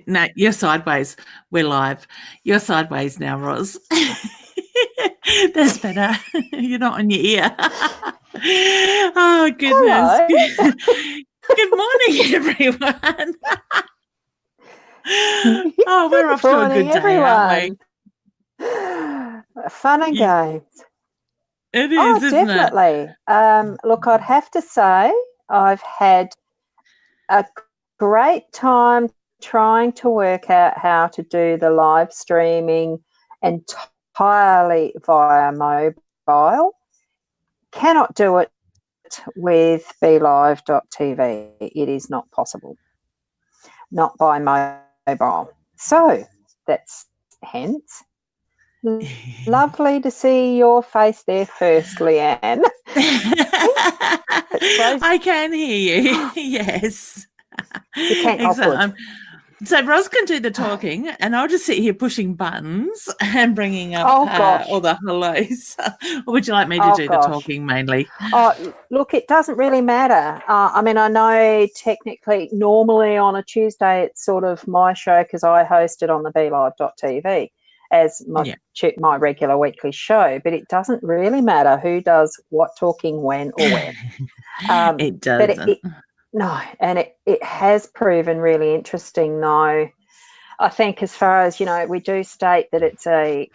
No, you're sideways. We're live. You're sideways now, Ros. That's better. You're not on your ear. Oh, goodness. Hello. Good morning, everyone. Oh, we're off to a good day, aren't we? Fun and games. It is, isn't definitely. Look, I'd have to say I've had a great time trying to work out how to do the live streaming entirely via mobile. Cannot do it with BeLive.tv. It is not possible. Not by mobile. So that's hence lovely to see your face there first, Leanne. I can hear you. Yes. You can't. Exactly. So Ros can do the talking, and I'll just sit here pushing buttons and bringing up all the hellos. Or would you like me to do the talking mainly? Oh, look, it doesn't really matter. I mean, I know technically, normally on a Tuesday, it's sort of my show because I host it on the BeLive.tv as my regular weekly show, but it doesn't really matter who does what talking when or where. It doesn't. No, and it has proven really interesting now. I think as far as, we do state that it's a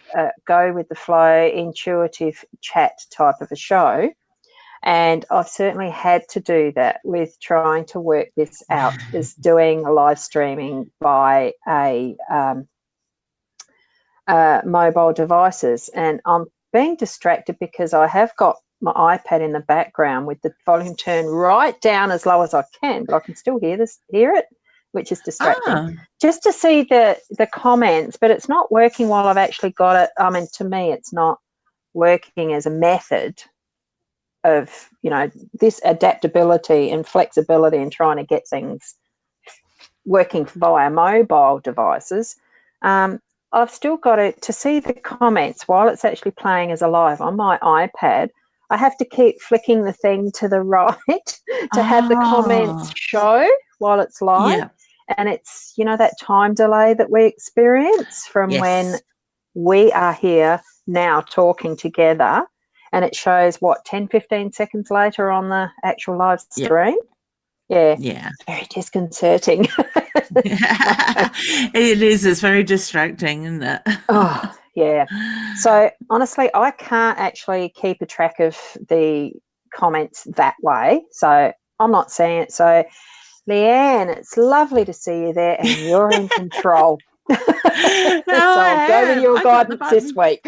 go with the flow, intuitive chat type of a show. And I've certainly had to do that with trying to work this out, is doing a live streaming by mobile devices. And I'm being distracted because I have got my iPad in the background with the volume turned right down as low as I can, but I can still hear it, which is distracting. Just to see the comments, but it's not working while I've actually got it. I mean, to me, it's not working as a method of, this adaptability and flexibility and trying to get things working via mobile devices. I've still got to see the comments while it's actually playing as a live on my iPad. I have to keep flicking the thing to the right to have the comments show while it's live. Yeah. And it's, that time delay that we experience from when we are here now talking together, and it shows, 10, 15 seconds later on the actual live stream. Yeah. It's very disconcerting. It is. It's very distracting, isn't it? Oh, yeah. So honestly, I can't actually keep a track of the comments that way. So I'm not seeing it. So Leanne, it's lovely to see you there, and you're in control. So I'll go with your guidance this week.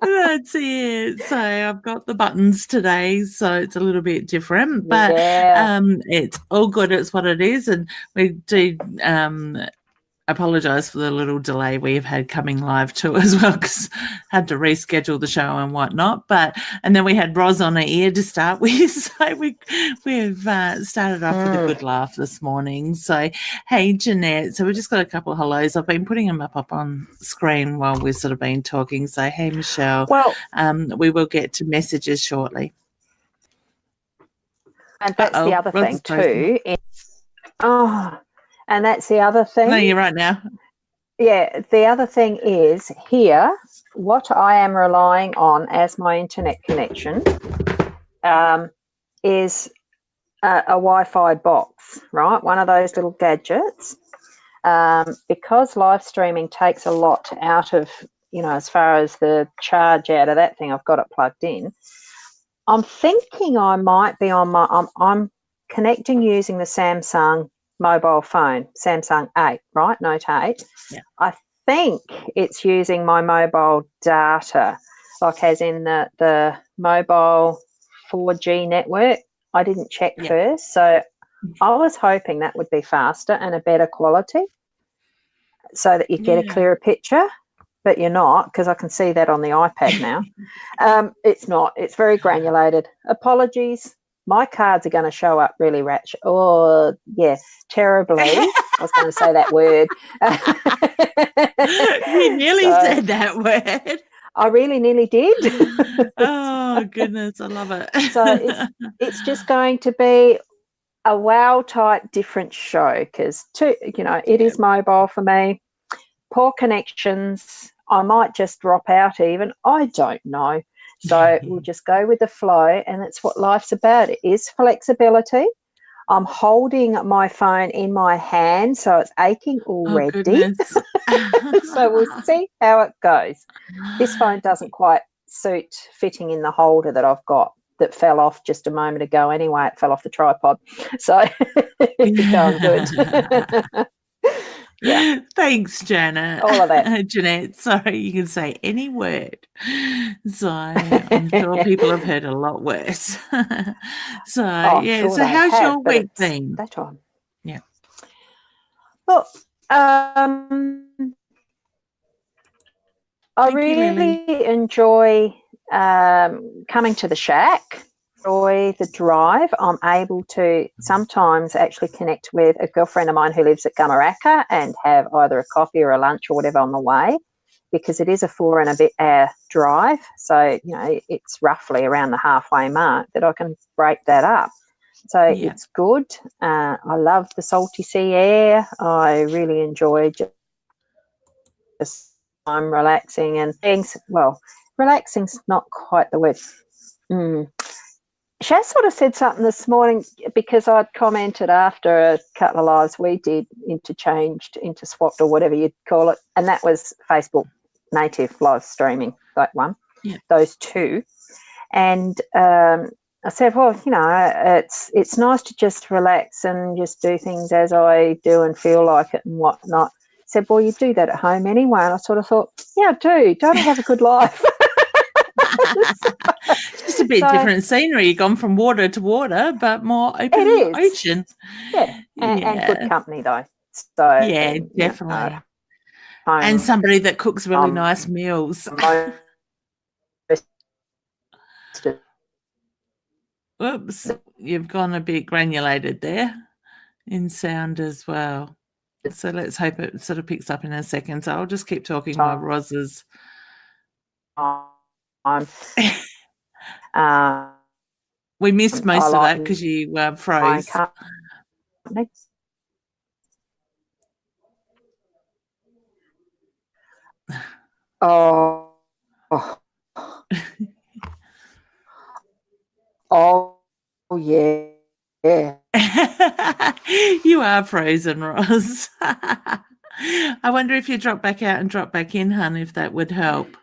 That's it. So I've got the buttons today, so it's a little bit different, but it's all good. It's what it is, and we do apologise for the little delay we've had coming live too as well, because had to reschedule the show and whatnot. And then we had Ros on her ear to start with, so we've started off with a good laugh this morning. So hey, Jeanette. So we've just got a couple of hellos. I've been putting them up on screen while we've sort of been talking. So hey, Michelle. Well, we will get to messages shortly. And that's the other thing too. And that's the other thing. No, you're right now. Yeah, the other thing is here, what I am relying on as my internet connection is a Wi-Fi box, right? One of those little gadgets. Because live streaming takes a lot out of, as far as the charge out of that thing, I've got it plugged in. I'm thinking I might be on I'm connecting using the Samsung mobile phone, Samsung 8, right? Note 8. Yeah. I think it's using my mobile data, like as in the mobile 4G network. I didn't check first, so I was hoping that would be faster and a better quality so that you get a clearer picture, but you're not, because I can see that on the iPad now. It's not. It's very granulated. Apologies. My cards are going to show up really ratchet. Oh, yeah, terribly. I was going to say that word. You nearly said that word. I really nearly did. Oh, goodness, I love it. So it's just going to be a wow type different show because, it is mobile for me. Poor connections. I might just drop out even. I don't know. So we'll just go with the flow, and that's what life's about. It is flexibility. I'm holding my phone in my hand, so it's aching Oh, already. goodness. So we'll see how it goes. This phone doesn't quite suit fitting in the holder that I've got that fell off just a moment ago anyway. It fell off the tripod. So it's going good. Yeah. Thanks, Janet. All of that. Jeanette, sorry, you can say any word. So I'm sure people have heard a lot worse. So, I'm yeah. sure So they how's have, your but week it's been? that time. Yeah. Well, I Thank you, Lily. really enjoy coming to the shack. Enjoy the drive. I'm able to sometimes actually connect with a girlfriend of mine who lives at Gumaraka and have either a coffee or a lunch or whatever on the way, because it is a 4 and a bit hour drive. So, it's roughly around the halfway mark that I can break that up. So Yeah. it's good. I love the salty sea air. I really enjoy just I'm relaxing and things. Well, relaxing's not quite the word. Shaz sort of said something this morning because I'd commented after a couple of lives we did, interchanged, interswapped, or whatever you'd call it, and that was Facebook native live streaming, that one, those two. And I said, well, it's nice to just relax and just do things as I do and feel like it and whatnot. I said, well, you do that at home anyway. And I sort of thought, yeah, I do. Don't I have a good life? Just a bit different scenery. You've gone from water to water, but more open ocean. Yeah. And good company, though. So, yeah, definitely. And somebody that cooks really nice meals. Oops, you've gone a bit granulated there in sound as well. So let's hope it sort of picks up in a second. So I'll just keep talking while Ros is. We missed most of that because you froze. Oh. Oh, yeah. You are frozen, Ros. I wonder if you drop back out and drop back in, hun, if that would help.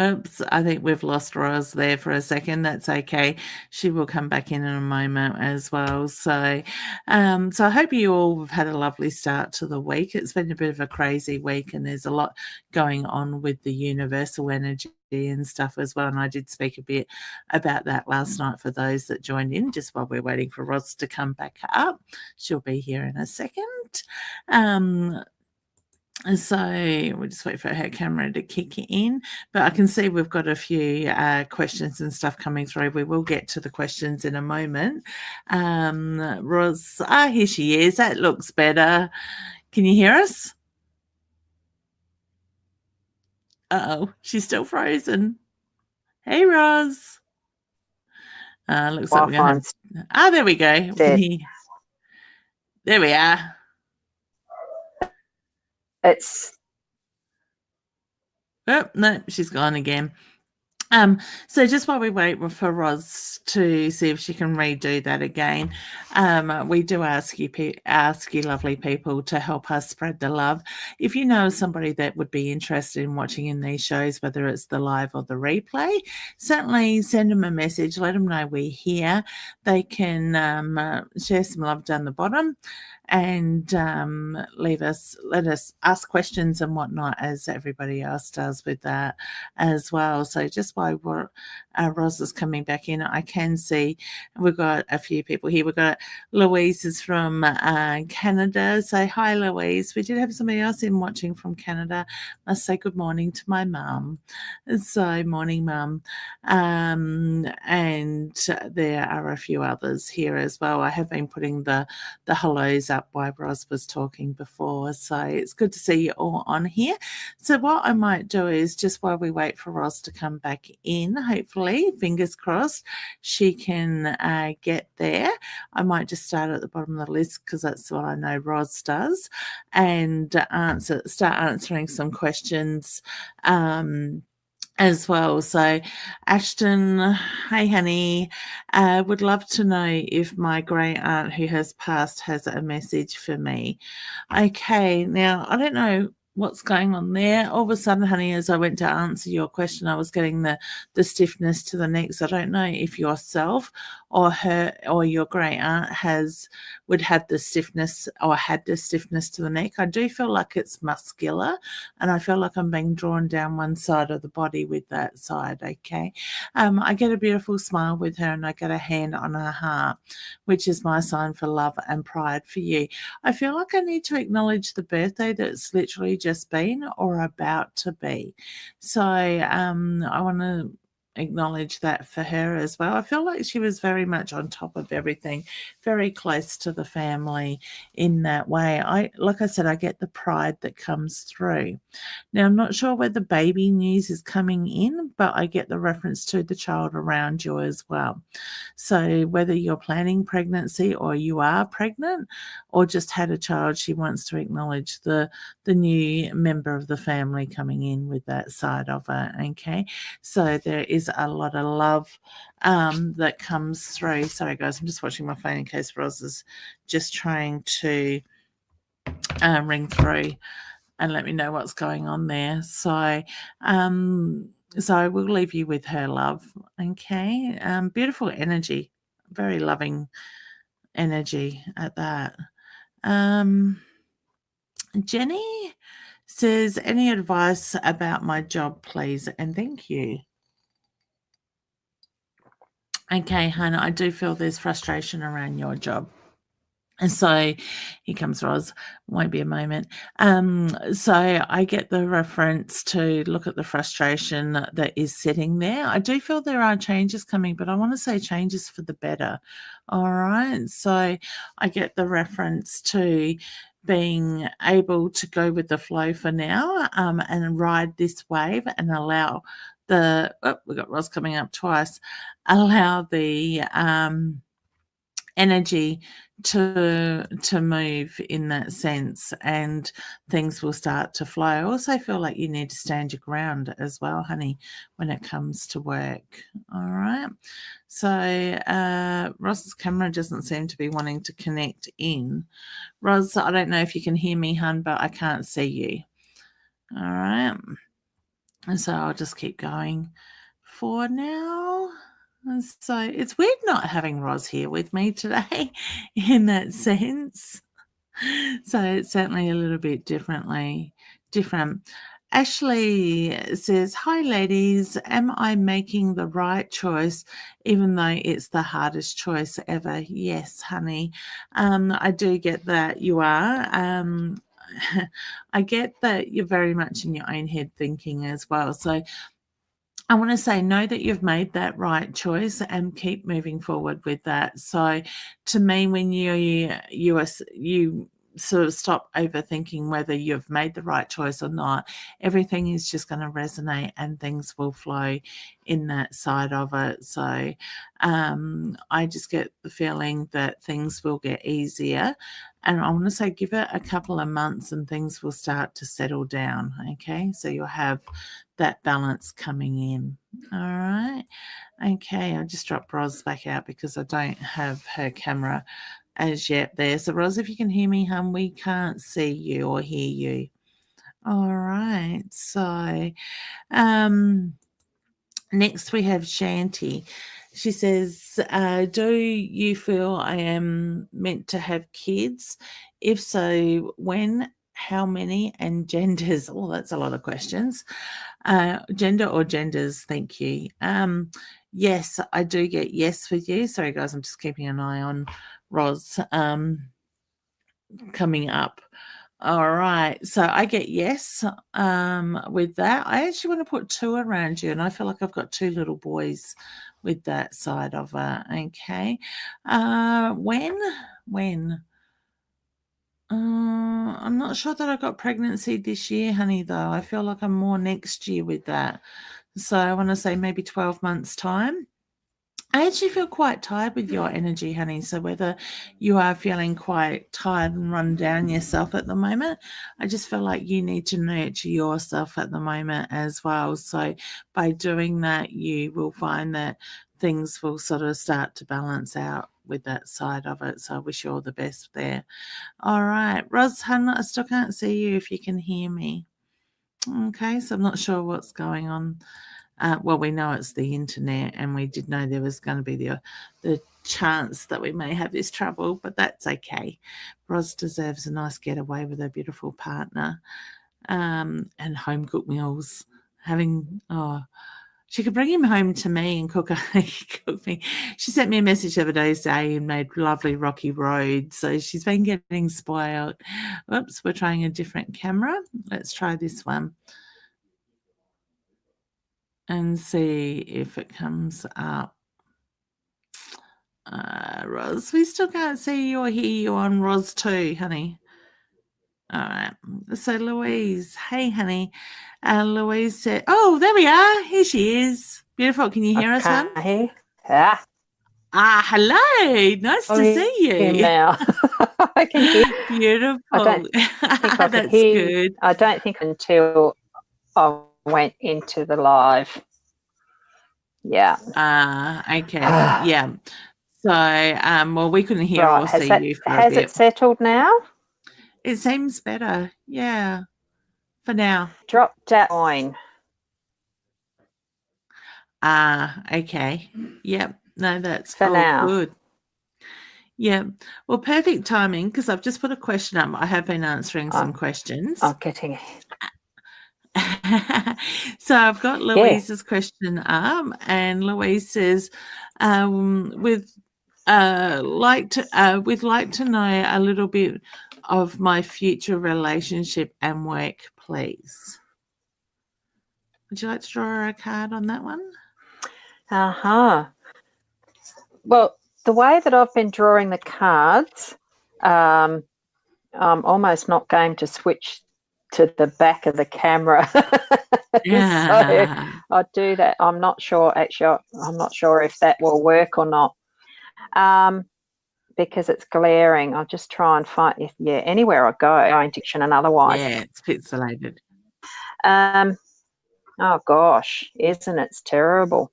Oops, I think we've lost Ros there for a second. That's okay. She will come back in a moment as well. So I hope you all have had a lovely start to the week. It's been a bit of a crazy week and there's a lot going on with the universal energy and stuff as well. And I did speak a bit about that last night for those that joined in just while we're waiting for Ros to come back up. She'll be here in a second. So we'll just wait for her camera to kick in. But I can see we've got a few questions and stuff coming through. We will get to the questions in a moment. Ros, here she is. That looks better. Can you hear us? Uh-oh, she's still frozen. Hey, Ros. Looks like we're going to... there we go. There we are. Oh, no, she's gone again. So just while we wait for Ros to see if she can redo that again, we do ask you lovely people to help us spread the love. If you know somebody that would be interested in watching in these shows, whether it's the live or the replay, certainly send them a message. Let them know we're here. They can share some love down the bottom and let us ask questions and whatnot, as everybody else does with that as well. So just while Ros is coming back in, I can see we've got a few people here. We've got Louise is from Canada. Say hi, Louise. We did have somebody else in watching from Canada. Must say good morning to my mum. So morning, mum. And there are a few others here as well. I have been putting the hellos up while Ros was talking before. So it's good to see you all on here. So what I might do is just while we wait for Ros to come back in. Hopefully, fingers crossed, she can get there. I might just start at the bottom of the list because that's what I know Ros does, and start answering some questions as well. So, Ashton, hey, honey, would love to know if my great aunt who has passed has a message for me. Okay, now I don't know what's going on there. All of a sudden, honey, as I went to answer your question, I was getting the stiffness to the neck. So I don't know if yourself or her or your great aunt would have the stiffness or had the stiffness to the neck. I do feel like it's muscular, and I feel like I'm being drawn down one side of the body with that side. Okay, I get a beautiful smile with her, and I get a hand on her heart, which is my sign for love and pride for you. I feel like I need to acknowledge the birthday that's literally just been or about to be. So I want to acknowledge that for her as well. I feel like she was very much on top of everything, very close to the family in that way. Like I said, I get the pride that comes through. Now, I'm not sure where the baby news is coming in, but I get the reference to the child around you as well. So whether you're planning pregnancy or you are pregnant or just had a child, she wants to acknowledge the new member of the family coming in with that side of her. Okay, so there is a lot of love that comes through. Sorry, guys, I'm just watching my phone in case Ros is just trying to ring through and let me know what's going on there. So I will leave you with her love. Okay. Beautiful energy, very loving energy at that. Jenny says, any advice about my job, please? And thank you. Okay, Hannah, I do feel there's frustration around your job. And so here comes Ros, won't be a moment. So I get the reference to look at the frustration that is sitting there. I do feel there are changes coming, but I want to say changes for the better. All right. So I get the reference to being able to go with the flow for now and ride this wave and allow we got Ros coming up twice, allow the energy to move in that sense, and things will start to flow. I also feel like you need to stand your ground as well, honey, when it comes to work. All right. So Ross's camera doesn't seem to be wanting to connect in. Ross, I don't know if you can hear me, hun, but I can't see you. All right. And so I'll just keep going for now. And so it's weird not having Ros here with me today in that sense. So it's certainly a little bit different. Ashley says, hi, ladies. Am I making the right choice, even though it's the hardest choice ever? Yes, honey. I do get that you are. I get that you're very much in your own head thinking as well. So I want to say, know that you've made that right choice and keep moving forward with that. So to me, when you sort of stop overthinking whether you've made the right choice or not, everything is just going to resonate and things will flow in that side of it. So I just get the feeling that things will get easier. And I want to say, give it a couple of months and things will start to settle down. Okay. So you'll have that balance coming in. All right. Okay. I'll just drop Ros back out because I don't have her camera as yet there. So Ros, if you can hear me, hon, we can't see you or hear you. All right. So next we have Shanti. She says, do you feel I am meant to have kids? If so, when, how many, and genders? Oh, that's a lot of questions. Gender or genders, thank you. Yes, I do get yes with you. Sorry, guys, I'm just keeping an eye on Ros coming up. All right, so I get yes with that. I actually want to put 2 around you, and I feel like I've got 2 little boys with that side of it. Okay, when? I'm not sure that I got pregnancy this year, honey, though. I feel like I'm more next year with that. So I want to say maybe 12 months' time. I actually feel quite tired with your energy, honey. So whether you are feeling quite tired and run down yourself at the moment, I just feel like you need to nurture yourself at the moment as well. So by doing that, you will find that things will sort of start to balance out with that side of it. So I wish you all the best there. All right. Ros, hun, I still can't see you if you can hear me. Okay, so I'm not sure what's going on. Well, we know it's the internet, and we did know there was going to be the chance that we may have this trouble, but that's okay. Ros deserves a nice getaway with her beautiful partner, and home cooked meals. She could bring him home to me and cook me. She sent me a message the other day saying he made lovely rocky roads, so she's been getting spoiled. Oops, we're trying a different camera. Let's try this one and see if it comes up. Ros, we still can't see you or hear you on Ros 2, honey. All right. So Louise, hey, honey. Louise said, oh, there we are. Here she is. Beautiful. Can you hear us, hon? Yeah. Hello. Nice to see you. Now. I can hear. Beautiful. I don't think I That's hear. good. I don't think until I went into the live. Yeah. Okay. Yeah. So, well, we couldn't hear or see you for a bit. Has it settled now? It seems better. Yeah. For now. Drop down. Okay. Yep. No, that's for now. Good. Yeah. Well, perfect timing because I've just put a question up. I have been answering some questions. I'm getting So I've got Louise's question up, and Louise says, we'd like to know a little bit of my future relationship and work, please. Would you like to draw a card on that one? Well, the way that I've been drawing the cards, I'm almost not going to switch to the back of the camera. Yeah. So I'll do that. I'm not sure, actually, I'm not sure if that will work or not. Because it's glaring. I'll just try and find, anywhere I go, intention and otherwise. Yeah, it's pixelated. Oh gosh, isn't it terrible?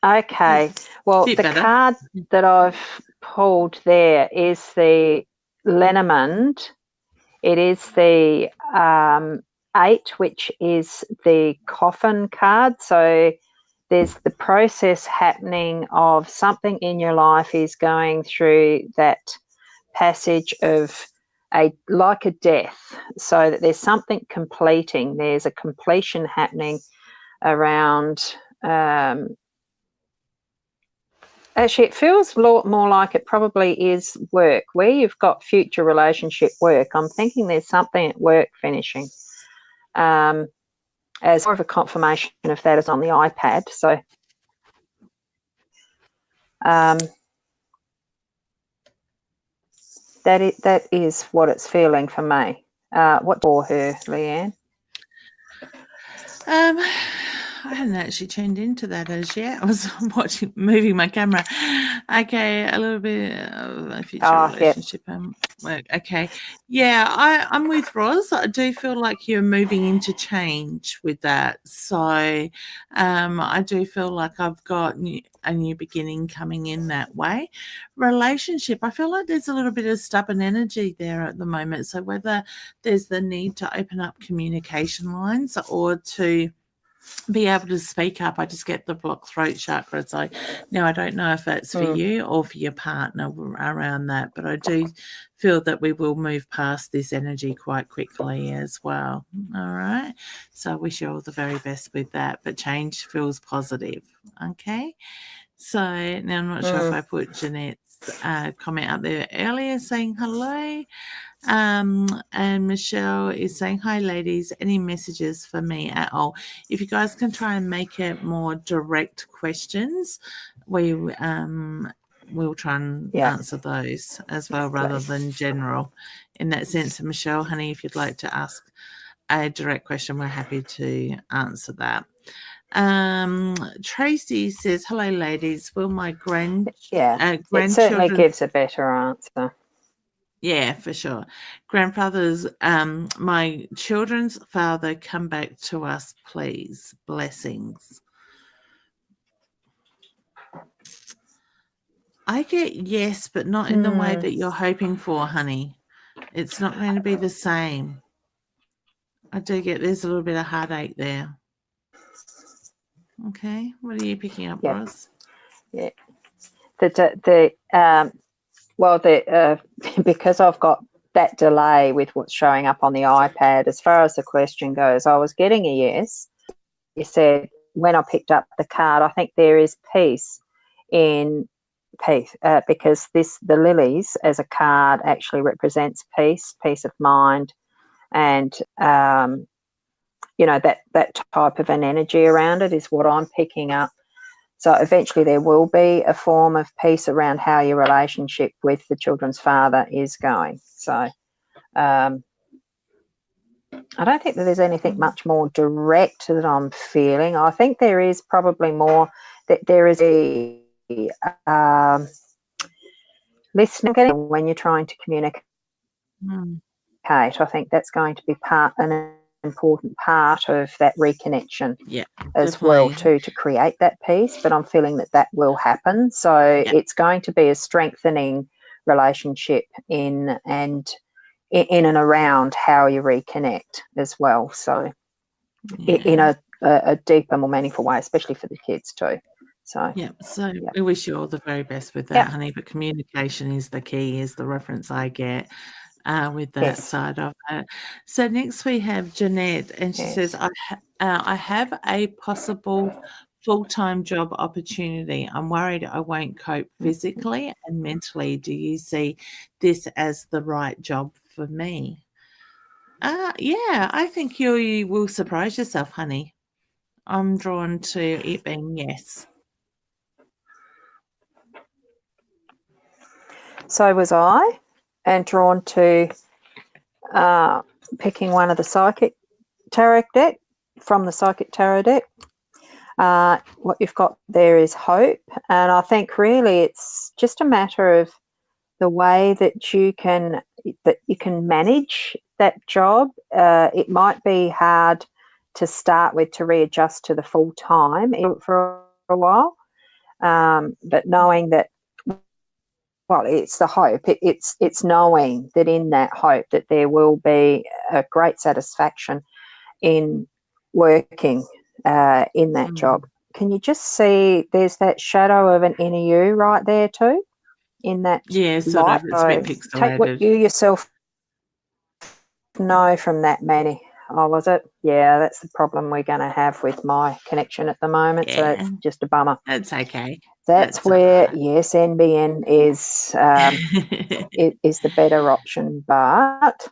Okay, well, the card that I've pulled there is the Lenormand. It is the 8, which is the coffin card. So there's the process happening of something in your life is going through that passage of like a death, so that there's something completing. There's a completion happening around. Actually, it feels more like it probably is work, where you've got future relationship work. I'm thinking there's something at work finishing. As more of a confirmation of that is on the iPad. So that is what it's feeling for me. What for her, Leanne? I hadn't actually tuned into that as yet. I was moving my camera. Okay, a little bit of a future relationship and work. Okay. Yeah, I'm with Ros. I do feel like you're moving into change with that. So I do feel like I've got a new beginning coming in that way. Relationship, I feel like there's a little bit of stubborn energy there at the moment. So whether there's the need to open up communication lines or to be able to speak up. I just get the blocked throat chakra. So now I don't know if that's for you or for your partner around that, but I do feel that we will move past this energy quite quickly as well. All right. So I wish you all the very best with that, but change feels positive. Okay. So now I'm not sure if I put Jeanette's comment out there earlier saying hello. And Michelle is saying, hi, ladies. Any messages for me at all? If you guys can try and make it more direct questions, we'll try and answer those as well, rather than general in that sense. And Michelle, honey, if you'd like to ask a direct question, we're happy to answer that. Tracy says, hello, ladies. Will my It certainly grandchildren... gives a better answer. Yeah, for sure. Grandfathers, my children's father, come back to us, please. Blessings. I get yes, but not in the way that you're hoping for, honey. It's not going to be the same. I do get there's a little bit of heartache there. Okay, what are you picking up, Ros? Yeah. Because I've got that delay with what's showing up on the iPad, as far as the question goes, I was getting a yes. You said when I picked up the card, I think there is peace because the lilies as a card actually represents peace of mind, and that type of an energy around it is what I'm picking up. So eventually there will be a form of peace around how your relationship with the children's father is going. So I don't think that there's anything much more direct that I'm feeling. I think there is probably more that there is a listening when you're trying to communicate. I think that's going to be an important part of that reconnection as definitely. well too, to create that peace. But I'm feeling that will happen. So it's going to be a strengthening relationship in and around how you reconnect as well. So in a deeper, more meaningful way, especially for the kids too. So we wish you all the very best with that, honey. But communication is the key, is the reference I get with that side of it. So next we have Jeanette, and she says, I have a possible full-time job opportunity. I'm worried I won't cope physically and mentally. Do you see this as the right job for me? I think you will surprise yourself, honey. I'm drawn to it being yes. So was I, and drawn to picking one of the Psychic Tarot deck, from the Psychic Tarot deck. What you've got there is hope, and I think really it's just a matter of the way that you can manage that job. It might be hard to start with, to readjust to the full time for a while, but knowing that, well, it's the hope. It's knowing that in that hope that there will be a great satisfaction in working in that job. Can you just see there's that shadow of an inner you right there too? In that sort light. of, it's a bit pixelated. Take what you yourself know from that, Manny. Oh, was it? Yeah, that's the problem we're going to have with my connection at the moment. So it's just a bummer. That's okay. That's where, yes, NBN is is the better option, but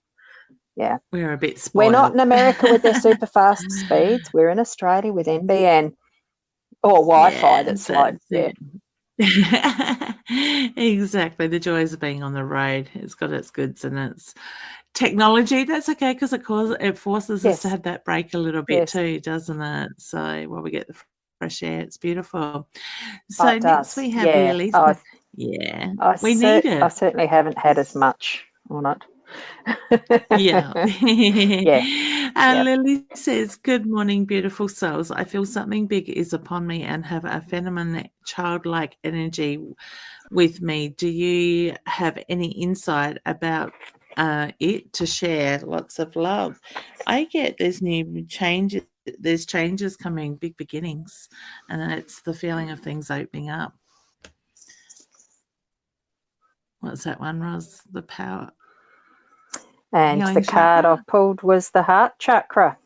we're a bit spoiled. We're not in America with their super fast speeds. We're in Australia with NBN or Wi-Fi that's slow. Exactly. The joys of being on the road. It's got its goods and its technology. That's okay, because it forces us to have that break a little bit too, doesn't it? So while we get the fresh air, it's beautiful. So next we have Lily. We need it. I certainly haven't had as much on it. Lily says, good morning, beautiful souls. I feel something big is upon me and have a feminine childlike energy with me. Do you have any insight about it to share? Lots of love. I get there's new changes. There's changes coming, big beginnings, and it's the feeling of things opening up. What's that one, Ros? The power. And the card I've pulled was the heart chakra.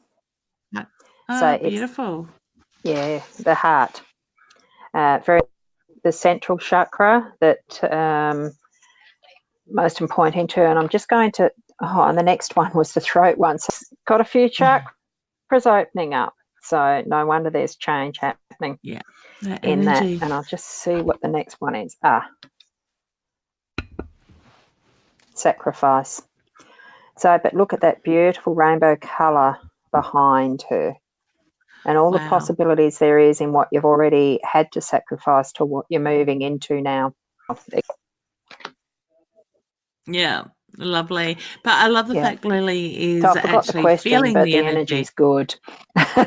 So beautiful. The heart. The central chakra that most important in turn. I'm just going to, and the next one was the throat one. So it's got a few chakras opening up. So no wonder there's change happening in that. And I'll just see what the next one is. Sacrifice. So, but look at that beautiful rainbow colour behind her, and all the Wow. possibilities there is in what you've already had to sacrifice to what you're moving into now. Yeah, lovely. But I love the Yeah. fact Lily So is I forgot the actually question, feeling but the the energy. energy's good.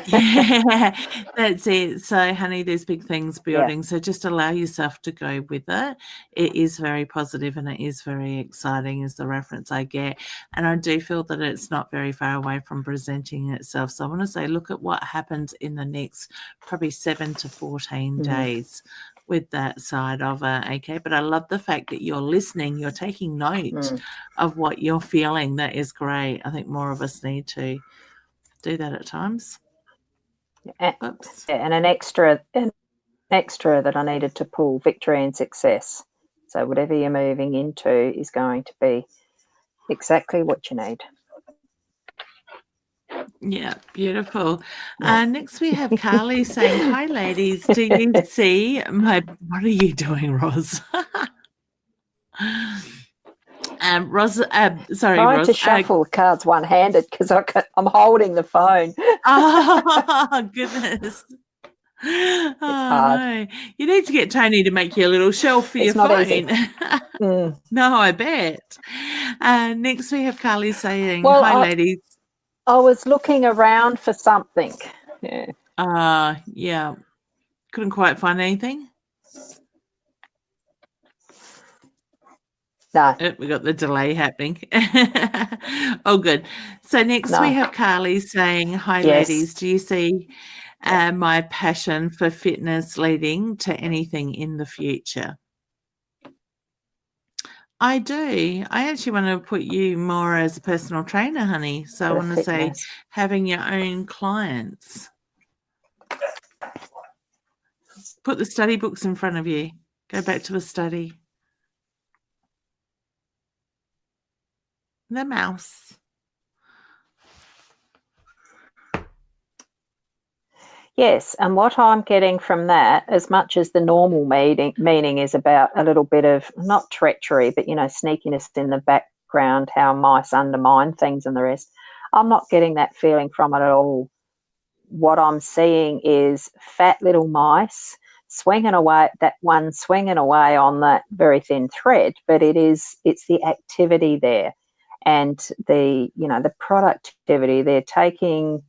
Yeah, that's it. So, honey, there's big things Yeah. building. So just allow yourself to go with it. It is very positive and it is very exciting, is the reference I get. And I do feel that it's not very far away from presenting itself. So I want to say, look at what happens in the next probably 7 to 14 days with that side of it. Okay. But I love the fact that you're listening, you're taking note of what you're feeling. That is great. I think more of us need to do that at times. Oops. And an extra that I needed to pull, victory and success. So whatever you're moving into is going to be exactly what you need. Yeah, beautiful. Next we have Carly saying, "Hi, ladies. Do you see my?" What are you doing, Ros? Ros. Sorry, Trying Ros. to shuffle the cards one-handed because I'm holding the phone. Oh goodness. It's hard. No. You need to get Tony to make you a little shelf for It's your not phone. easy. No, I bet. Next we have Carly saying, Well, "Hi, ladies." I was looking around for something. Yeah. Yeah. Couldn't quite find anything. No. Oh, we got the delay happening. Oh, good. So next we have Carly saying, "Hi, ladies. Do you see my passion for fitness leading to anything in the future?" I do. I actually want to put you more as a personal trainer, honey. So I want to say having your own clients. Put the study books in front of you. Go back to a study. The mouse. Yes, and what I'm getting from that, as much as the normal meaning is about a little bit of, not treachery, but, sneakiness in the background, how mice undermine things and the rest, I'm not getting that feeling from it at all. What I'm seeing is fat little mice swinging away on that very thin thread, but it's the activity there and the productivity they're taking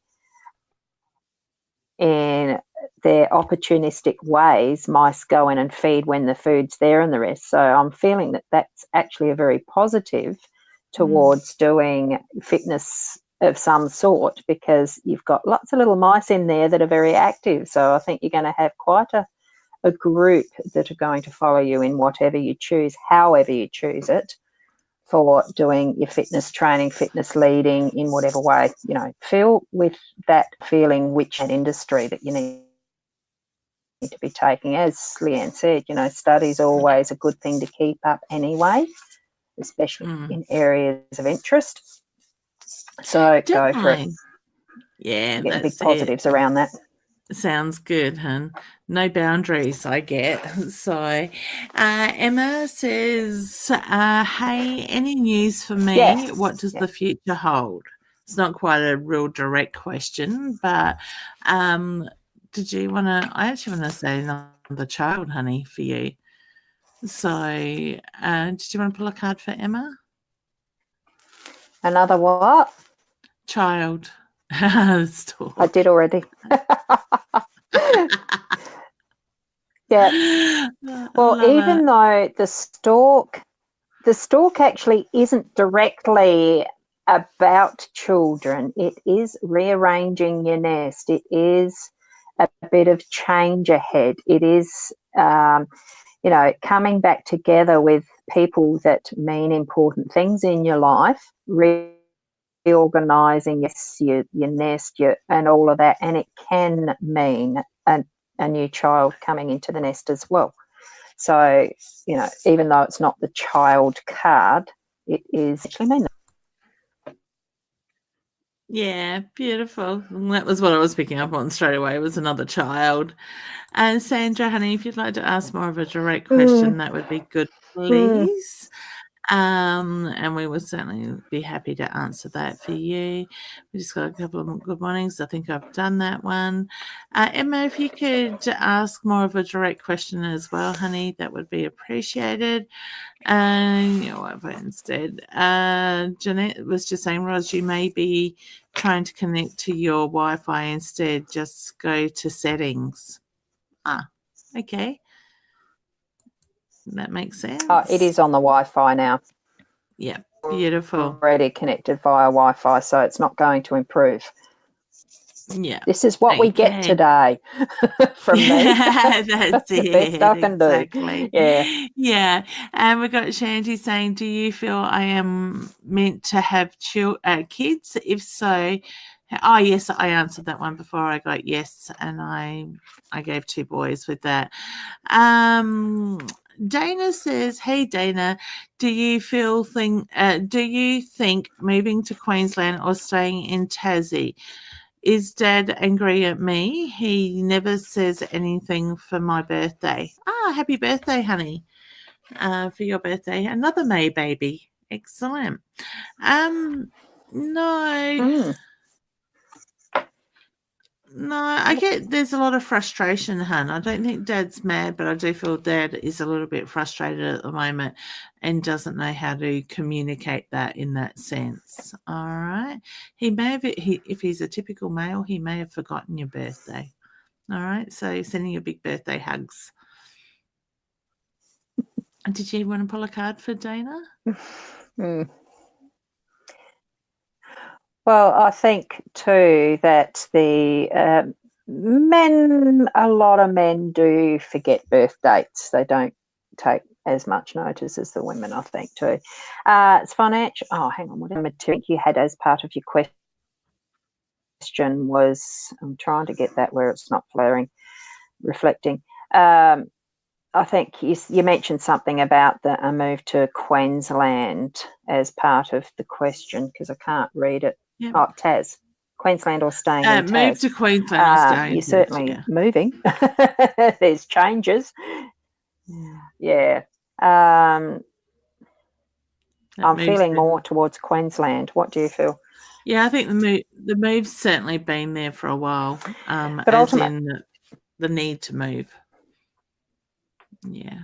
in their opportunistic ways. Mice go in and feed when the food's there and the rest. So I'm feeling that that's actually a very positive towards doing fitness of some sort, because you've got lots of little mice in there that are very active. So I think you're going to have quite a group that are going to follow you in whatever you choose, however you choose it, for doing your fitness training, fitness leading in whatever way. Feel with that feeling which industry that you need to be taking. As Leanne said, study's always a good thing to keep up anyway, especially in areas of interest. So Definitely. Go for it. Yeah, Getting big positives around that. Sounds good, hun. No boundaries, I get. So, Emma says, "Hey, any news for me? Yes. What does the future hold?" It's not quite a real direct question, but did you want to? I actually want to say another child, honey, for you. So, did you want to pull a card for Emma? Another what? Child. I did already. Yeah. Well, even though the stalk actually isn't directly about children, it is rearranging your nest. It is a bit of change ahead. It is, coming back together with people that mean important things in your life, reorganizing your nest, and all of that. And it can mean a new child coming into the nest as well. So, even though it's not the child card, it is actually mean that. Yeah, beautiful. That was what I was picking up on straight away, was another child. And Sandra, honey, if you'd like to ask more of a direct question, that would be good, please. And we will certainly be happy to answer that for you. We just got a couple of good mornings. I think I've done that one. Emma, if you could ask more of a direct question as well, honey, that would be appreciated. And you know what, instead, Jeanette was just saying, Ros, you may be trying to connect to your Wi-Fi instead. Just go to settings. Okay. That makes sense. Oh, it is on the Wi-Fi now. Yeah, beautiful. Already connected via Wi-Fi, so it's not going to improve. Yeah. This is what we get today from me. That's the it. best I can Exactly. do. Yeah. Yeah. And we've got Shanti saying, do you feel I am meant to have kids? If so, oh, yes, I answered that one before. I got yes, and I gave 2 boys with that. Dana says, hey, Dana, do you think moving to Queensland or staying in Tassie? Is Dad angry at me? He never says anything for my birthday. Happy birthday, honey. For your birthday. Another May baby. Excellent. No. No, I get there's a lot of frustration, hun. I don't think Dad's mad, but I do feel Dad is a little bit frustrated at the moment and doesn't know how to communicate that in that sense. All right. He may have, if he's a typical male, he may have forgotten your birthday. All right. So sending you big birthday hugs. Did you want to pull a card for Dana? Well, I think too that the a lot of men do forget birth dates. They don't take as much notice as the women, I think, too. It's financial. Oh, hang on. What I think you had as part of your question was, I'm trying to get that where it's not flaring, reflecting. I think you mentioned something about a move to Queensland as part of the question, because I can't read it. Yep. Oh, Tas. Queensland or staying in Tas. Move to Queensland or staying. You're certainly moving. There's changes. Yeah. I'm feeling more towards Queensland. What do you feel? Yeah, I think the move's certainly been there for a while. But as in the need to move. Yeah.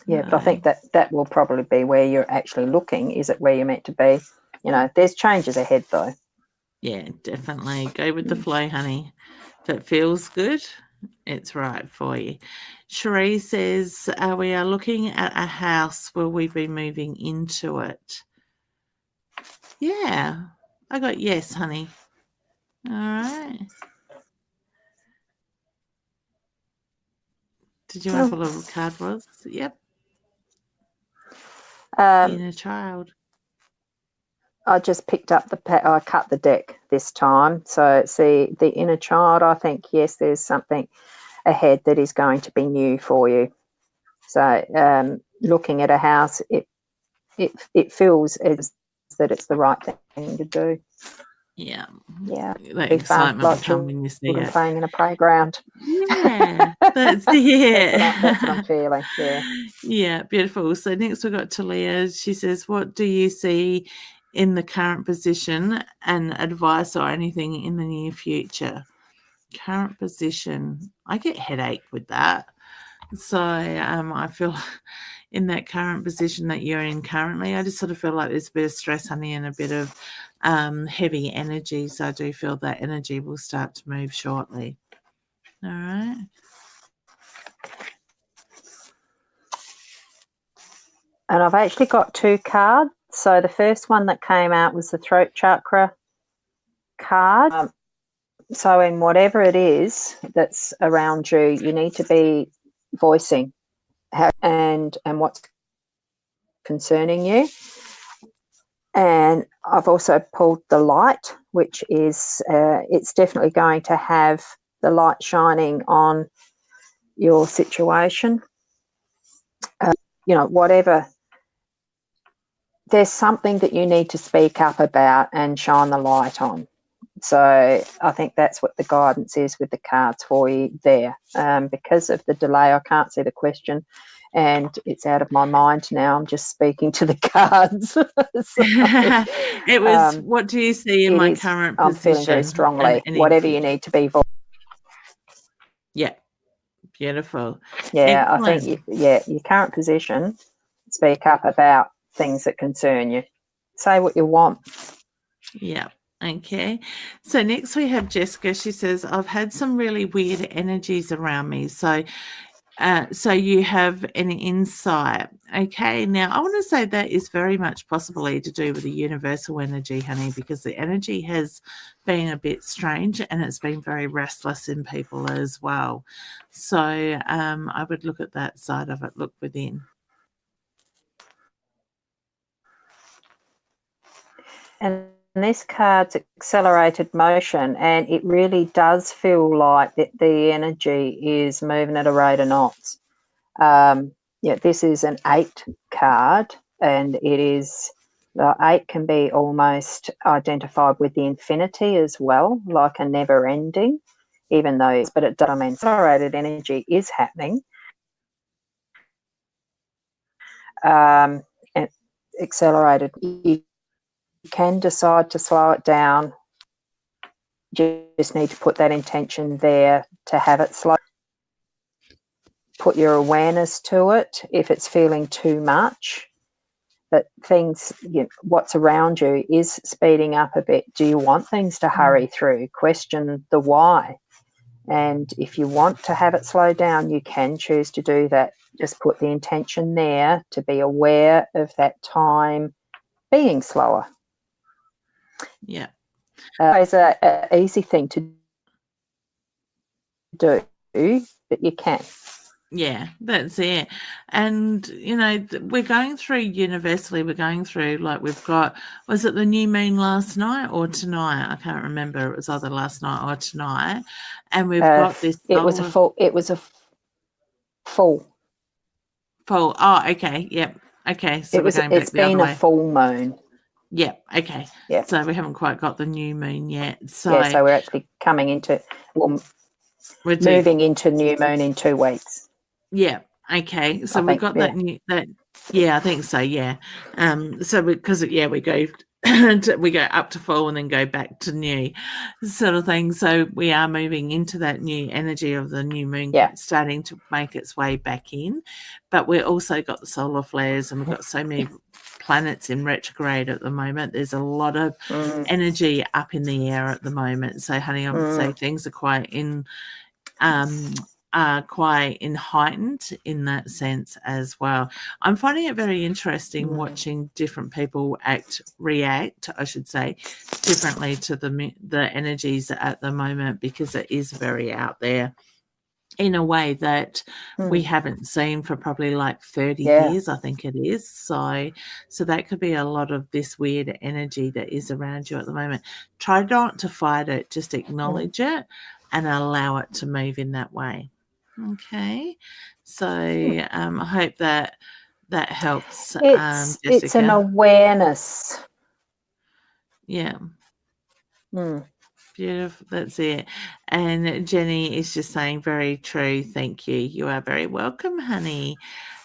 Yeah, but I think that will probably be where you're actually looking. Is it where you're meant to be? You know, there's changes ahead though. Yeah, definitely. Go with the flow, honey. If it feels good, it's right for you. Cherie says, we are looking at a house. Will we be moving into it? Yeah. I got yes, honey. All right. Did you want to pull a card, Ros? Yep. Inner child. I just picked up I cut the deck this time. So see, the inner child, I think, yes, there's something ahead that is going to be new for you. So looking at a house, it feels as that it's the right thing to do. Yeah. Yeah. That excitement will come when you see it. Playing in a playground. Yeah. That's it. That's what I'm feeling. Yeah. Yeah, beautiful. So next we've got Talia. She says, what do you see in the current position and advice or anything in the near future? Current position. I get headache with that. So I feel in that current position that you're in currently, I just sort of feel like there's a bit of stress, honey, and a bit of heavy energy. So I do feel that energy will start to move shortly. All right. And I've actually got 2 cards. So the first one that came out was the throat chakra card. So in whatever it is that's around you, you need to be voicing and what's concerning you. And I've also pulled the light, which is it's definitely going to have the light shining on your situation. You know, whatever, there's something that you need to speak up about and shine the light on. So I think that's what the guidance is with the cards for you there. Because of the delay, I can't see the question. and it's out of my mind now. I'm just speaking to the cards. So, It was, what do you see in my current I'm feeling very position? strongly. Whatever you need to be. Yeah, beautiful. Yeah, Excellent. I think, your current position, speak up about things that concern you. Say what you want. Yeah. Okay. So next we have Jessica. She says, I've had some really weird energies around me. So you have an insight. Okay. Now I want to say that is very much possibly to do with the universal energy, honey, because the energy has been a bit strange and it's been very restless in people as well. So I would look at that side of it, look within. And this card's accelerated motion, and it really does feel like that the energy is moving at a rate of knots. This is an 8 card, and it is, the 8 can be almost identified with the infinity as well, like a never ending, even though, but it does, I mean, accelerated energy is happening. And accelerated, you can decide to slow it down. You just need to put that intention there to have it slow. Put your awareness to it if it's feeling too much. But things, what's around you is speeding up a bit. Do you want things to hurry through? Question the why. And if you want to have it slow down, you can choose to do that. Just put the intention there to be aware of that time being slower. Yeah. It's an easy thing to do, but you can. Yeah, that's it. And, we're going through universally, we're going through, like, we've got, was it the new moon last night or tonight? I can't remember. It was either last night or tonight. And we've got this. It was a full. Full. Oh, okay. Yep. Okay. So we're going back the other way. It's been a full moon. Yep. Okay. Yeah. So we haven't quite got the new moon yet. So we're actually coming into, moving into new moon in 2 weeks. Yeah. Okay. So we've got that. Yeah, I think so. Yeah. So because we go we go up to full and then go back to new sort of thing. So we are moving into that new energy of the new moon starting to make its way back in. But we've also got the solar flares and we've got so many planets in retrograde at the moment. There's a lot of energy up in the air at the moment. So honey, I would say things are quite heightened in that sense as well. I'm finding it very interesting watching different people react, I should say, differently to the energies at the moment, because it is very out there in a way that we haven't seen for probably like 30 years, I think it is. So that could be a lot of this weird energy that is around you at the moment. Try not to fight it, just acknowledge it and allow it to move in that way. Okay. So I hope that helps, Jessica. It's an awareness. Yeah. Beautiful. That's it. And Jenny is just saying, very true. Thank you. You are very welcome, honey.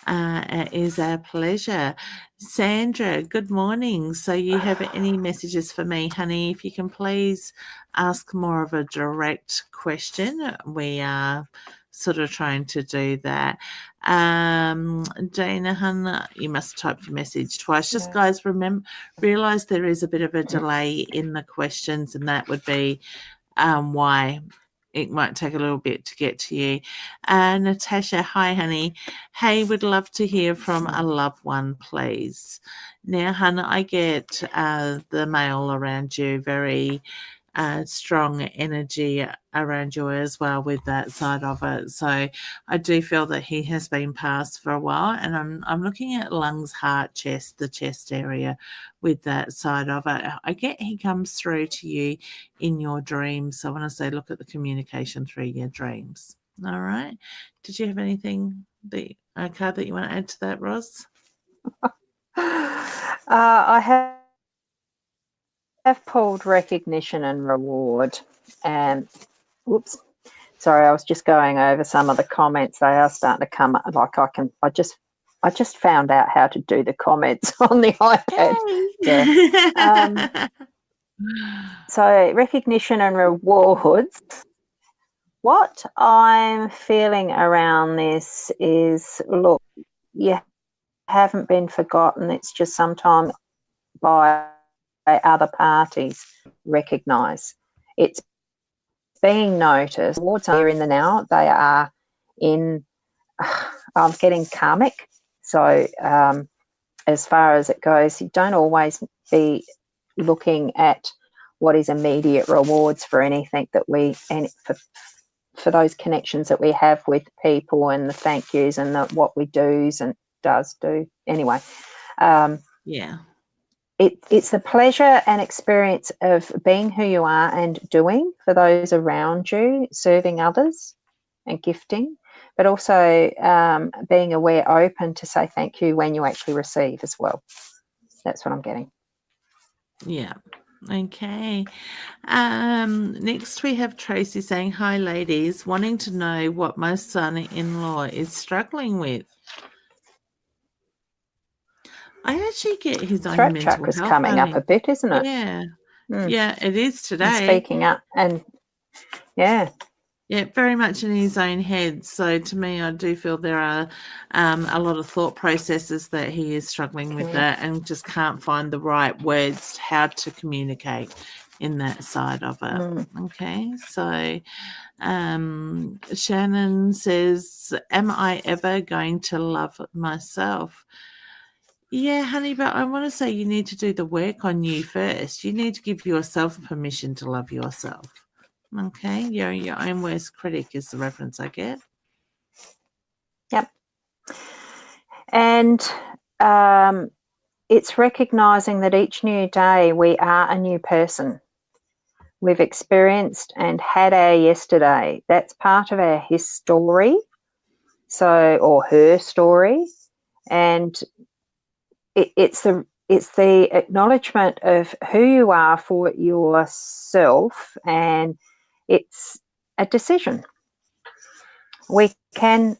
It is our pleasure. Sandra, good morning. So you have any messages for me, honey? If you can please ask more of a direct question. We are sort of trying to do that. Dana, hun, you must type your message twice. Just guys, realize there is a bit of a delay in the questions, and that would be why it might take a little bit to get to you. Natasha, hi, honey. Hey, would love to hear from a loved one, please. Now, hun, I get the male around you, very strong energy around you as well with that side of it. So I do feel that he has been passed for a while, and I'm looking at lungs, heart, chest, the chest area with that side of it. I get he comes through to you in your dreams. So I want to say look at the communication through your dreams. All right. Did you have anything card that you want to add to that, Ros? I have pulled recognition and reward, and Sorry, I was just going over some of the comments. They are starting to come up. Like I just found out how to do the comments on the iPad. Yeah. So recognition and rewards. What I'm feeling around this is, look, you haven't been forgotten. It's just sometimes by other parties recognise. It's being noticed. Rewards are in the now. They are in, I'm getting karmic. So as far as it goes, you don't always be looking at what is immediate rewards for anything that and for those connections that we have with people and the thank yous and what we do's and does do. Anyway, yeah. It's the pleasure and experience of being who you are and doing for those around you, serving others and gifting, but also being aware, open to say thank you when you actually receive as well. That's what I'm getting. Yeah. Okay. Next we have Tracy saying, hi ladies, wanting to know what my son-in-law is struggling with. I actually get his own Throat mental chakra's health. coming up a bit, isn't it? Yeah. Yeah, it is today. And speaking up and yeah. Yeah, very much in his own head. So to me, I do feel there are a lot of thought processes that he is struggling with that and just can't find the right words how to communicate in that side of it. Okay, so Shannon says, am I ever going to love myself? Yeah, honey, but I want to say you need to do the work on you first. You need to give yourself permission to love yourself. Okay, you're your own worst critic is the reference I get. Yep. And it's recognizing that each new day we are a new person. We've experienced and had our yesterday. That's part of our his story, or her story, and it's the acknowledgement of who you are for yourself, and it's a decision. We can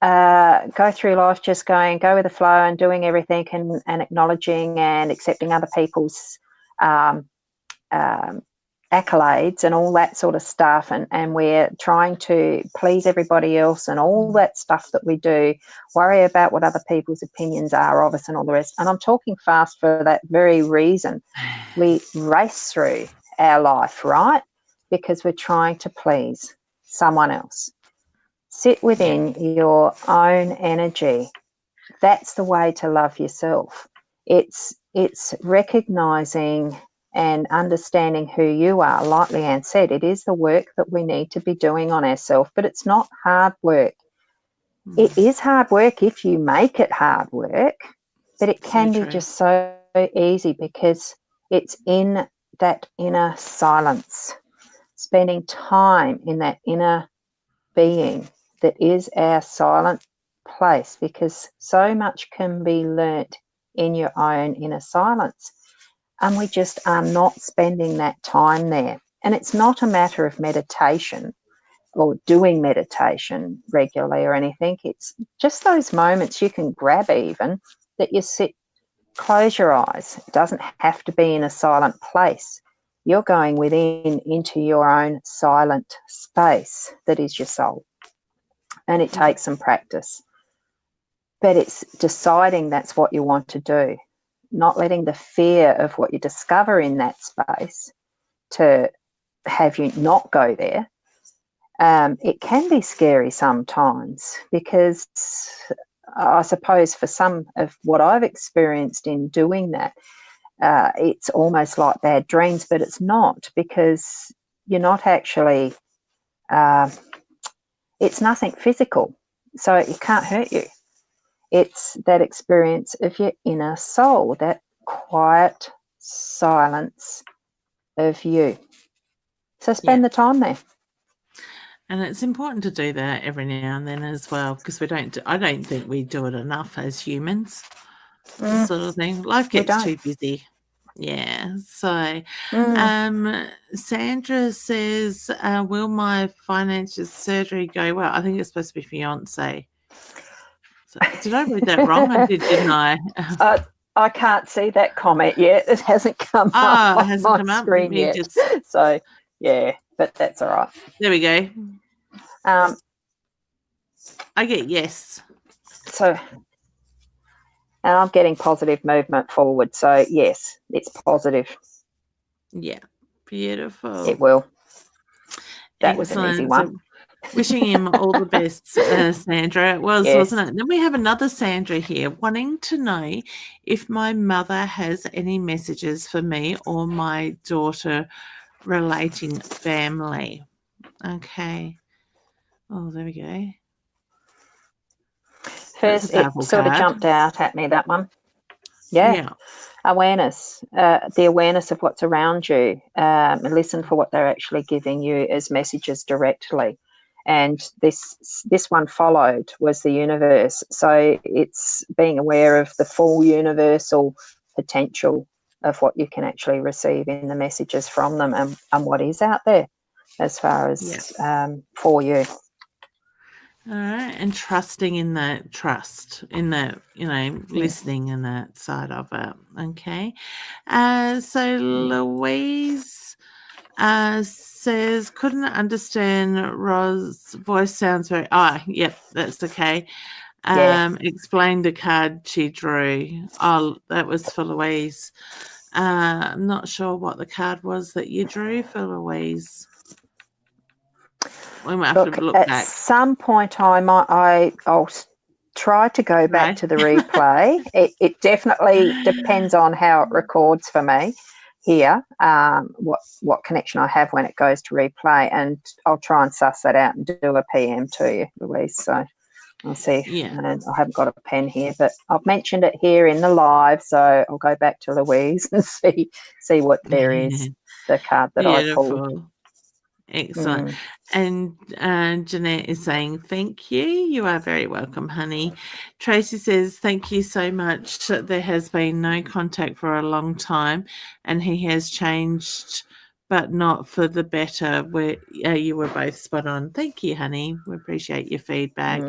go through life just go with the flow and doing everything and acknowledging and accepting other people's accolades and all that sort of stuff, and we're trying to please everybody else and all that stuff that we do, worry about what other people's opinions are of us and all the rest. And I'm talking fast for that very reason. We race through our life, right? Because we're trying to please someone else. Sit within your own energy. That's the way to love yourself. It's recognizing and understanding who you are. Like Leeanne said, it is the work that we need to be doing on ourselves, but it's not hard work. It is hard work if you make it hard work, but it can be just so easy because it's in that inner silence, spending time in that inner being that is our silent place, because so much can be learnt in your own inner silence. And we just are not spending that time there. And it's not a matter of meditation or doing meditation regularly or anything. It's just those moments you can grab even that you sit, close your eyes. It doesn't have to be in a silent place. You're going within into your own silent space that is your soul. And it takes some practice. But it's deciding that's what you want to do. Not letting the fear of what you discover in that space to have you not go there. It can be scary sometimes because I suppose for some of what I've experienced in doing that, it's almost like bad dreams, but it's not, because you're not actually, it's nothing physical, so it can't hurt you. It's that experience of your inner soul, that quiet silence of you. So spend the time there. And it's important to do that every now and then as well, because I don't think we do it enough as humans, sort of thing. Life gets too busy. Yeah. So, Mm. Sandra says, "Will my financial surgery go well?" I think it's supposed to be fiance. So, did I read that wrong? I did, didn't I? I can't see that comment yet. It hasn't come up Oh, it on hasn't my come up. Let screen me yet. just. So, yeah, but that's all right. There we go. Um, I get yes. so, and I'm getting positive movement forward. So, yes, it's positive. Yeah. Beautiful. It will. That was an easy Excellent. one. So, wishing him all the best, Sandra. It was, Yes. wasn't it? Then we have another Sandra here wanting to know if my mother has any messages for me or my daughter relating family. Okay. Oh, there we go. That's a First, it powerful sort of card. jumped out at me, that one. Yeah. Yeah. Awareness, the awareness of what's around you, and listen for what they're actually giving you as messages directly. And this one followed was the universe. So it's being aware of the full universal potential of what you can actually receive in the messages from them, and what is out there as far as for you. All right. And trusting in that trust, in that, listening in that side of it. Okay. So Louise says, couldn't understand Roz's voice sounds very, yep, that's okay. Yeah. Explain the card she drew. Oh, that was for Louise. I'm not sure what the card was that you drew for Louise. We might have Look, to look at back. some point I'll try to go back Right. to the replay. It definitely depends on how it records for me here, what connection I have when it goes to replay, and I'll try and suss that out and do a PM to you, Louise. So I'll see if, Yeah. and I haven't got a pen here, but I've mentioned it here in the live, so I'll go back to Louise and see what there is, the card that I pulled. Beautiful. Excellent. And Jeanette is saying, thank you. You are very welcome, honey. Tracy says, thank you so much. There has been no contact for a long time and he has changed, but not for the better. You were both spot on. Thank you, honey. We appreciate your feedback.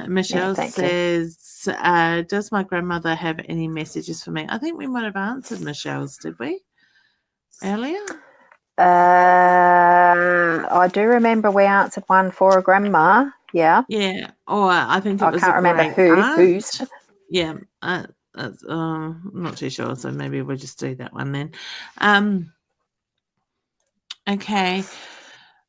Michelle says, does my grandmother have any messages for me? I think we might have answered Michelle's, did we? Earlier? I do remember we answered one for a grandma. Yeah. Yeah. Or I think it I was can't a remember great whose. aunt. Yeah. I'm not too sure, so maybe we'll just do that one then. Okay.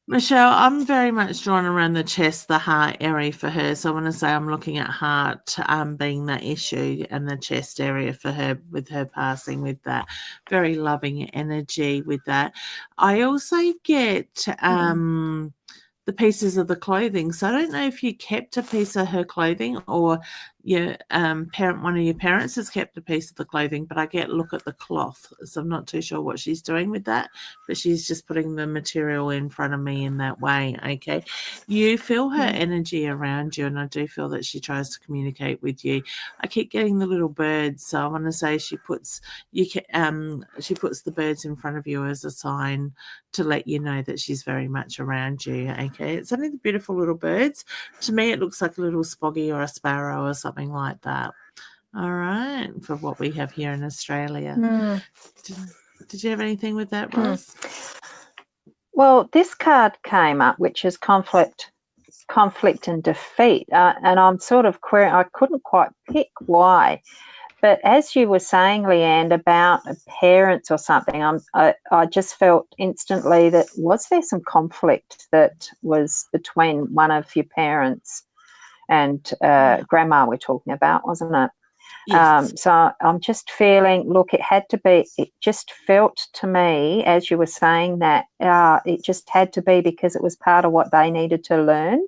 Michelle, I'm very much drawn around the chest, the heart area for her. So I want to say I'm looking at heart being that issue and the chest area for her with her passing with that very loving energy with that. I also get the pieces of the clothing. So I don't know if you kept a piece of her clothing or your one of your parents has kept a piece of the clothing, but I get look at the cloth. So I'm not too sure what she's doing with that, but she's just putting the material in front of me in that way. Okay. You feel her energy around you, and I do feel that she tries to communicate with you. I keep getting the little birds. So I want to say she puts the birds in front of you as a sign to let you know that she's very much around you. Okay. It's only the beautiful little birds. To me, it looks like a little spoggy or a sparrow or something like that. All right. For what we have here in Australia. Did you have anything with that, Ros? Well, this card came up, which is conflict and defeat. And I'm sort of querying, I couldn't quite pick why. But as you were saying, Leeanne, about parents or something, I just felt instantly that was there some conflict that was between one of your parents and grandma we're talking about, wasn't it? Yes. So I'm just feeling, look, it just felt to me, as you were saying that, it just had to be because it was part of what they needed to learn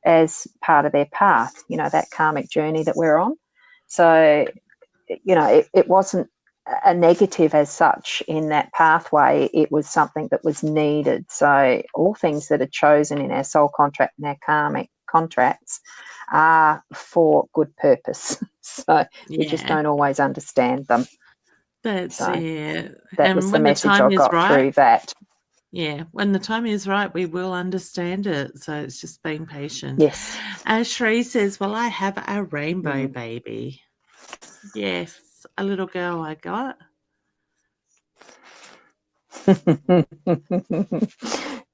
as part of their path, that karmic journey that we're on. So, it wasn't a negative as such in that pathway. It was something that was needed. So all things that are chosen in our soul contract and our karmic contracts are for good purpose. So we just don't always understand them. That's So it. that was And the when the message time I is got right, through that. yeah, when the time is right, we will understand it. So it's just being patient. Yes. Shree says, well, I have a rainbow Mm. baby. Yes, a little girl I got.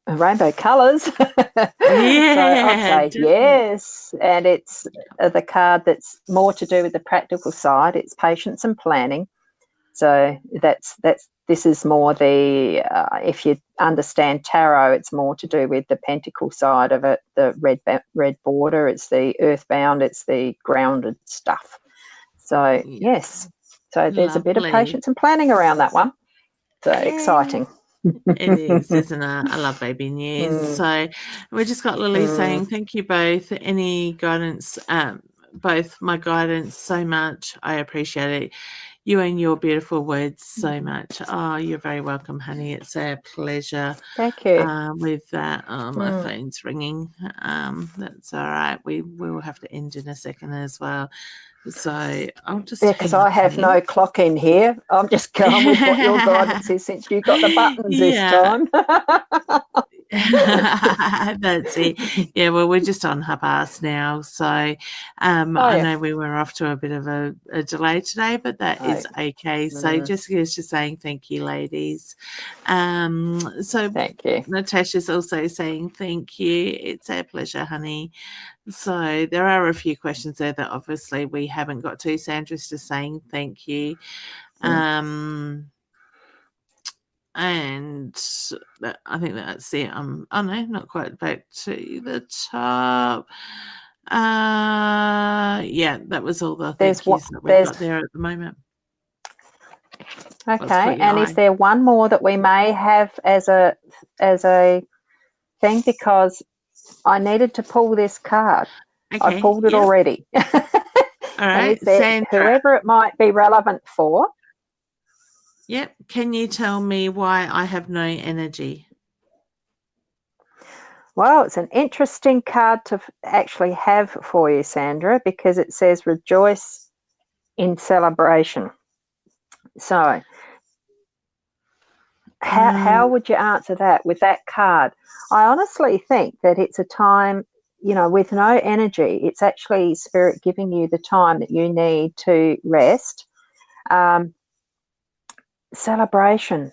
Rainbow colours. So I'd Yeah, say definitely. yes. And it's the card that's more to do with the practical side. It's patience and planning. So this is more the if you understand tarot, it's more to do with the pentacle side of it, the red border. It's the earthbound. It's the grounded stuff. So Yeah, yes, so there's a bit of lovely. patience and planning around that one. So Yeah. exciting. It is, isn't it? I love baby news. Mm, So we just got Lily mm. saying, thank you both. Any guidance, both my guidance so much. I appreciate it. You and your beautiful words so much. Oh, you're very welcome, honey. It's a pleasure. Thank you. With that, my Mm. phone's ringing. That's all right. We will have to end in a second as well. So I'll just Yeah, because hang up I have here. no clock in here. I'm just going with what your guidance is since you got the buttons this Yeah. time. That's it. Yeah, well, we're just on half past now. So Oh, I yeah. know we were off to a bit of a delay today, but that is okay. So Jessica's just saying thank you, ladies. So Thank you. Natasha's also saying thank you. It's our pleasure, honey. So there are a few questions there that obviously we haven't got to. Sandra's just saying thank you. And I think that's it. Oh no, not quite back to the top. Yeah, that was all the There's thank what yous that we've there's got there at the moment. What's okay. caught your And is eye? there one more that we may have as a thing? Because I needed to pull this card. I Okay, pulled it yep. already. All And is right, there Sandra. whoever it might be relevant for? Yep. Can you tell me why I have no energy? Well, it's an interesting card to actually have for you, Sandra, because it says rejoice in celebration. So, how would you answer that with that card? I honestly think that it's a time, with no energy, it's actually spirit giving you the time that you need to rest. Celebration.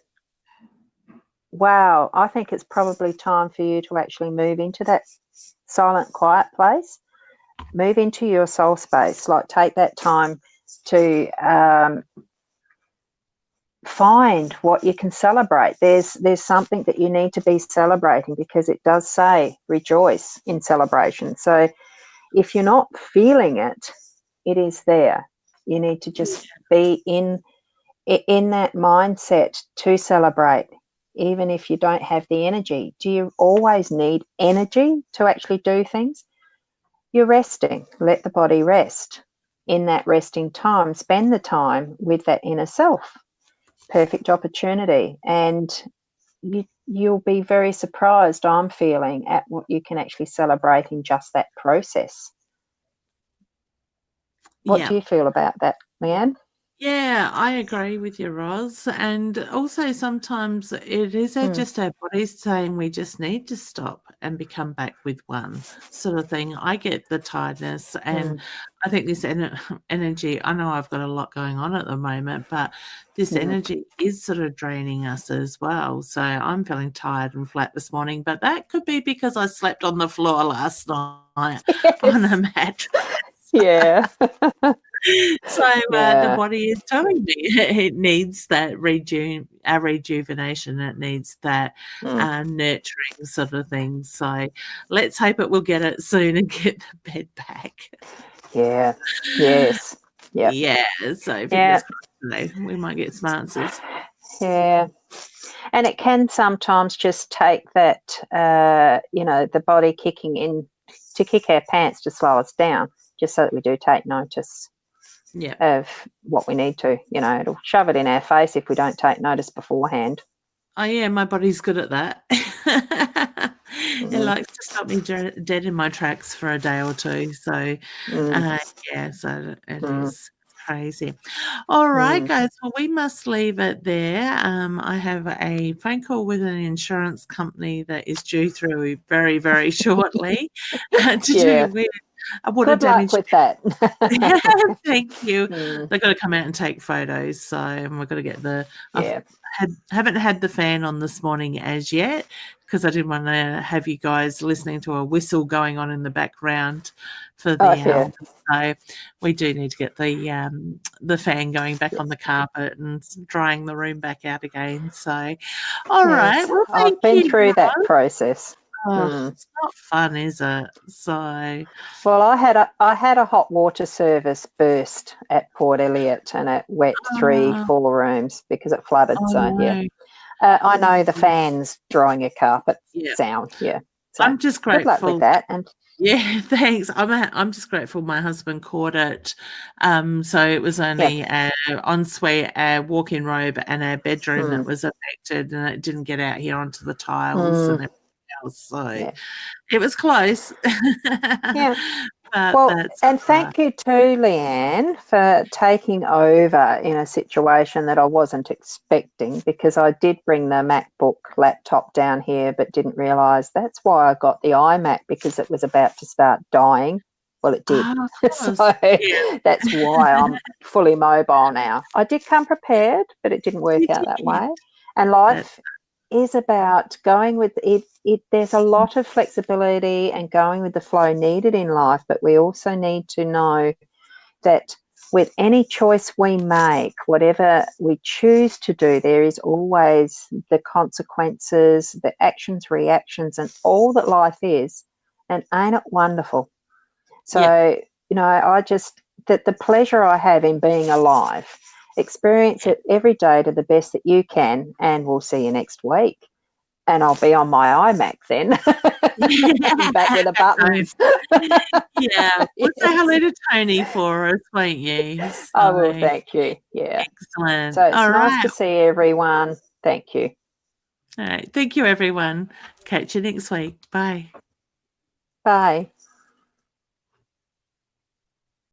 Wow, I think it's probably time for you to actually move into that silent, quiet place. Move into your soul space. Like, take that time to find what you can celebrate. There's something that you need to be celebrating, because it does say rejoice in celebration. So if you're not feeling it, it is there. You need to just be in that mindset to celebrate, even if you don't have the energy. Do you always need energy to actually do things? You're resting. Let the body rest. In that resting time, spend the time with that inner self. Perfect opportunity. And you'll be very surprised, I'm feeling, at what you can actually celebrate in just that process. What do Yeah. you feel about that, Leanne? Yeah, I agree with you, Roz. And also sometimes it is just our bodies saying we just need to stop and become back with one sort of thing. I get the tiredness, and I think this energy, I know I've got a lot going on at the moment, but this energy is sort of draining us as well. So I'm feeling tired and flat this morning, but that could be because I slept on the floor last night on a mattress. Yeah. So the Yeah. body is telling me it needs that rejuvenation. It needs that nurturing sort of thing. So let's hope it will get it soon and get the bed back. Yeah. Yes. Yeah. Yeah. So Yeah. fingers crossed today we might get some answers. Yeah. And it can sometimes just take that, the body kicking in to kick our pants to slow us down, just so that we do take notice Yeah. of what we need to. It'll shove it in our face if we don't take notice beforehand. Oh yeah, my body's good at that. It likes to stop me dead in my tracks for a day or two. So yeah, so it is crazy. All right, Mm. guys. Well, we must leave it there. I have a phone call with an insurance company that is due through very, very shortly to Yeah. do with water Good luck damage. with that. Thank you. Mm. They've got to come out and take photos, so we've got to get the. Yeah. Haven't had the fan on this morning as yet because I didn't want to have you guys listening to a whistle going on in the background for the Oh, hours. yeah. So we do need to get the fan going back on the carpet and drying the room back out again. So, all right. Yes. Well, thank I've been you, through that Ros. process. Oh, Mm. it's not fun, is it? So, Well, I had a hot water service burst at Port Elliot, and it wet three, oh, 4 rooms because it flooded. oh So yeah, no. I know the fans drying a carpet Yeah. sound. Yeah. So I'm just good luck with grateful. that. And Yeah, thanks. I'm just grateful my husband caught it. So it was only yeah. a ensuite, a walk-in robe, and a bedroom that Mm. was affected, and it didn't get out here onto the tiles and Mm. everything else. So Yeah. it was close, Yeah. but Well, that's and all right. thank you too, Leanne, for taking over in a situation that I wasn't expecting, because I did bring the MacBook laptop down here but didn't realise that's why I got the iMac, because it was about to start dying. Well, it did. Oh, of So course. Yeah. that's why I'm fully mobile now. I did come prepared, but it didn't work Did out that you? way. And That's life is about going with it. There's a lot of flexibility and going with the flow needed in life, but we also need to know that with any choice we make, whatever we choose to do, there is always the consequences, the actions, reactions, and all that life is. And ain't it wonderful? yeah. So, I just, that the pleasure I have in being alive, experience it every day to the best that you can, and we'll see you next week. And I'll be on my iMac then. Back with the Back home. buttons. Yeah. Well, say Yes. hello to Tony for us, won't you? I will, So thank you. Yeah. So excellent. it's All nice to right. see everyone. Thank you. All right. Thank you, everyone. Catch you next week. Bye. Bye.